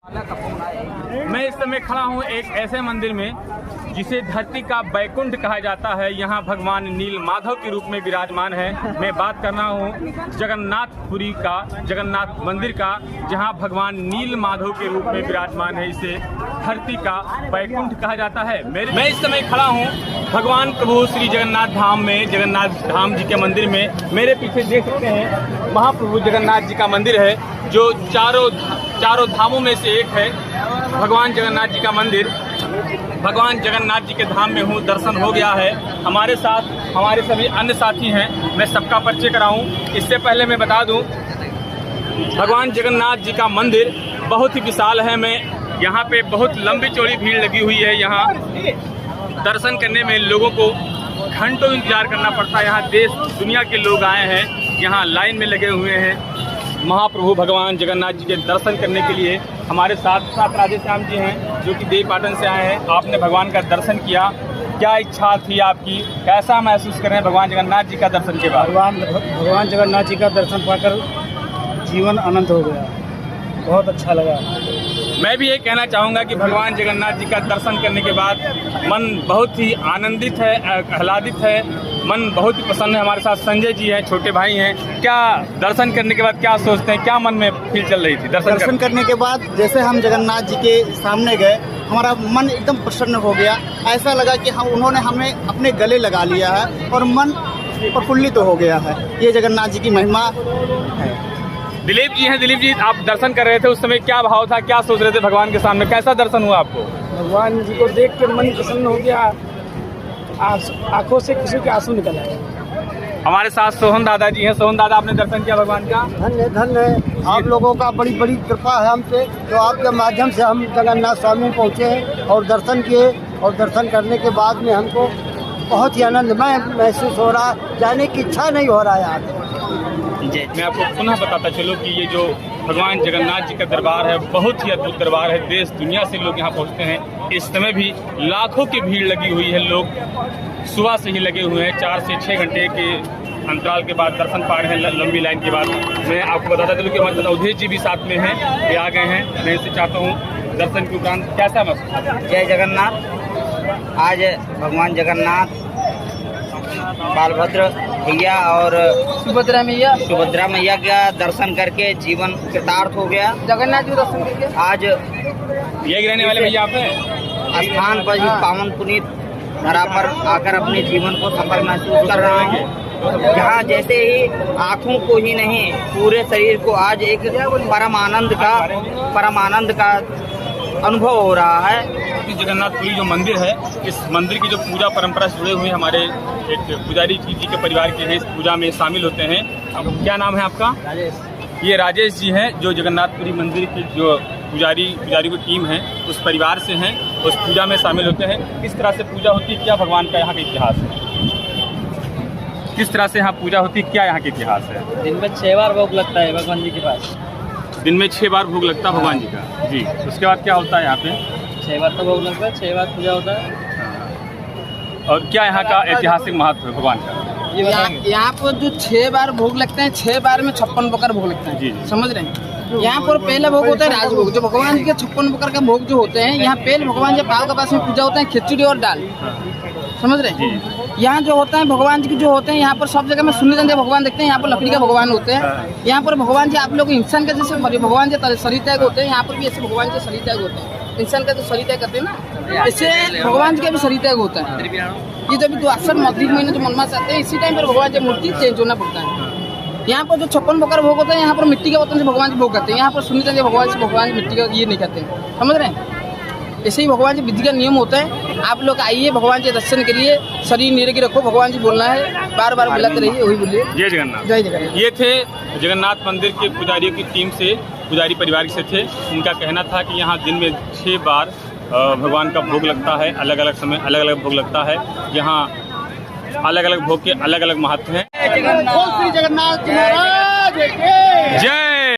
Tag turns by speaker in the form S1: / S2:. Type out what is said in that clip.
S1: मैं इस समय खड़ा हूँ एक ऐसे मंदिर में जिसे धरती का बैकुंठ कहा जाता है। यहाँ भगवान नील माधव के रूप में विराजमान है। मैं बात कर रहा हूँ जगन्नाथपुरी का, जगन्नाथ मंदिर का, जहाँ भगवान नील माधव के रूप में विराजमान है। इसे धरती का बैकुंठ कहा जाता है। मैं इस समय खड़ा हूँ भगवान प्रभु श्री जगन्नाथ धाम में, जगन्नाथ धाम जी के मंदिर में। मेरे पीछे देख सकते हैं महाप्रभु जगन्नाथ जी का मंदिर है, जो चारों धामों में से एक है। भगवान जगन्नाथ जी का मंदिर, भगवान जगन्नाथ जी के धाम में हूँ, दर्शन हो गया है। हमारे साथ हमारे सभी अन्य साथी हैं, मैं सबका परिचय कराऊं। इससे पहले मैं बता दूं, भगवान जगन्नाथ जी का मंदिर बहुत ही विशाल है। मैं यहाँ पे बहुत लंबी चौड़ी भीड़ लगी हुई है। यहाँ दर्शन करने में लोगों को घंटों इंतजार करना पड़ता है। यहाँ देश दुनिया के लोग आए हैं, यहाँ लाइन में लगे हुए हैं महाप्रभु भगवान जगन्नाथ जी के दर्शन करने के लिए। हमारे साथ राधे श्याम जी हैं, जो कि देवीपाटन से आए हैं। आपने भगवान का दर्शन किया, क्या इच्छा थी आपकी, कैसा महसूस कर रहे हैं भगवान जगन्नाथ जी का दर्शन के बाद?
S2: भगवान जगन्नाथ जी का दर्शन पाकर जीवन अनंत हो गया, बहुत अच्छा लगा।
S1: मैं भी ये कहना चाहूँगा कि भगवान जगन्नाथ जी का दर्शन करने के बाद मन बहुत ही आनंदित है, आह्लादित है, मन बहुत ही प्रसन्न है। हमारे साथ संजय जी हैं, छोटे भाई हैं। क्या दर्शन करने के बाद क्या सोचते हैं, क्या मन में फील चल रही थी दर्शन
S2: करने के बाद? जैसे हम जगन्नाथ जी के सामने गए, हमारा मन एकदम प्रसन्न हो गया। ऐसा लगा कि उन्होंने हमें अपने गले लगा लिया है और मन प्रफुल्लित हो गया है। ये जगन्नाथ जी की महिमा है।
S1: दिलीप जी हैं, दिलीप जी आप दर्शन कर रहे थे, उस समय क्या भाव था, क्या सोच रहे थे भगवान के सामने, कैसा दर्शन हुआ आपको?
S2: भगवान जी को देख के मन प्रसन्न हो गया, आंखों से खुशी के आंसू निकल आए।
S1: हमारे साथ सोहन दादा जी हैं। सोहन दादा, आपने दर्शन किया भगवान का?
S2: धन्य है आप लोगों का, बड़ी बड़ी कृपा है हमसे, तो आपके माध्यम से हम जगन्नाथ स्वामी पहुँचे हैं और दर्शन किए। और दर्शन करने के बाद में हमको बहुत ही आनंदमय महसूस हो रहा है, जाने की इच्छा नहीं हो रहा है यहाँ।
S1: मैं आपको पुनः बताता चलूँ कि ये जो भगवान जगन्नाथ जी का दरबार है, बहुत ही अद्भुत दरबार है। देश दुनिया से लोग यहाँ पहुँचते हैं। इस समय भी लाखों की भीड़ लगी हुई है। लोग सुबह से ही लगे हुए हैं, 4 से 6 घंटे के अंतराल के बाद दर्शन पा रहे हैं, लंबी लाइन के बाद। मैं आपको बताता चलूँ कि हमारे अवधेश जी भी साथ में हैं, ये आ गए हैं। मैं इनसे चाहता हूँ दर्शन के उपरांत कैसा महसूस?
S3: जय जगन्नाथ। आज भगवान जगन्नाथ, बालभद्र भैया और सुभद्रा मैया का दर्शन करके जीवन कृतार्थ हो गया। जगन्नाथ जी दर्शन करके आज
S1: यही रहने वाले भैया आप हैं?
S3: स्थान पर ही पावन पुनीत धरा पर आकर अपने जीवन को सफल महसूस कर रहा हूँ। यहाँ जैसे ही आँखों को ही नहीं, पूरे शरीर को आज एक परम आनंद का अनुभव हो रहा है।
S1: जगन्नाथपुरी जो मंदिर है, इस मंदिर की जो पूजा परंपरा से जुड़े हुए हमारे एक पुजारी जी के परिवार के हैं, इस पूजा में शामिल होते हैं। अब क्या नाम है आपका?
S3: राजेश।
S1: ये राजेश जी हैं, जो जगन्नाथपुरी मंदिर की जो पुजारी की टीम है, उस परिवार से हैं, उस पूजा में शामिल होते हैं। किस तरह से पूजा होती है, क्या भगवान का यहाँ का इतिहास है? किस तरह से यहाँ पूजा होती है, क्या यहाँ का इतिहास है?
S3: दिन में 6 बार भोग लगता है भगवान जी के पास।
S1: दिन में 6 बार भोग लगता है भगवान जी का जी। उसके बाद क्या होता है यहाँ पे?
S3: 6 बार तो भोग लगता है, 6 बार पूजा होता है।
S1: और क्या यहाँ का ऐतिहासिक महत्व है भगवान का?
S4: यहाँ पर जो 6 बार भोग लगते हैं, 6 बार में 56 प्रकार भोग लगते हैं।
S1: जी।
S4: समझ रहे हैं? यहाँ पर पहला भोग होता है राजभोग, जो भगवान जी के 56 प्रकार का भोग जो होते हैं। यहाँ पहले भगवान जी पाव के पास में पूजा होता है खिचड़ी और दाल। समझ रहे हैं? यहाँ जो होता है भगवान जी के जो होते हैं, यहाँ पर सब जगह में सुनने जाते भगवान देखते हैं, यहाँ पर लकड़ी का भगवान होते हैं। यहाँ पर भगवान जी आप लोग इंसान का जैसे भगवान जी शरीर त्याग होते हैं, यहाँ पर भी ऐसे भगवान जी शरीर त्याग होते हैं। इंसान का जो शरीर त्याग करते हैं ना, ऐसे भगवान जी का भी शरीर त्याग होता है। ये जब 2 अक्सर मध्य महीने जो मनमास आते हैं, इसी टाइम पर भगवान जी मूर्ति चेंज होना पड़ता है। यहाँ पर जो 56 प्रकार भोग होता है, यहाँ पर मिट्टी के बर्तन से भगवान जी भोग करते हैं। यहाँ पर सुनते हैं भगवान जी मिट्टी का ये नहीं करते हैं। समझ रहे हैं? ऐसे ही भगवान जी विधि का नियम होता है। आप लोग आइए, भगवान जी दर्शन करिए, शरीर निरोगी रखो, भगवान जी बोलना है, बार बार बुलाते रहिए, वही बोलिए।
S1: जय जगन्नाथ।
S4: जय जगन्नाथ।
S1: ये थे जगन्नाथ मंदिर के पुजारियों की टीम से, पुजारी परिवार से थे। इनका कहना था कि यहाँ दिन में 6 बार भगवान का भोग लगता है, अलग अलग समय अलग अलग भोग लगता है। यहाँ अलग अलग भोग के अलग अलग महत्व हैं।
S2: जगन्नाथ महाराज
S1: जय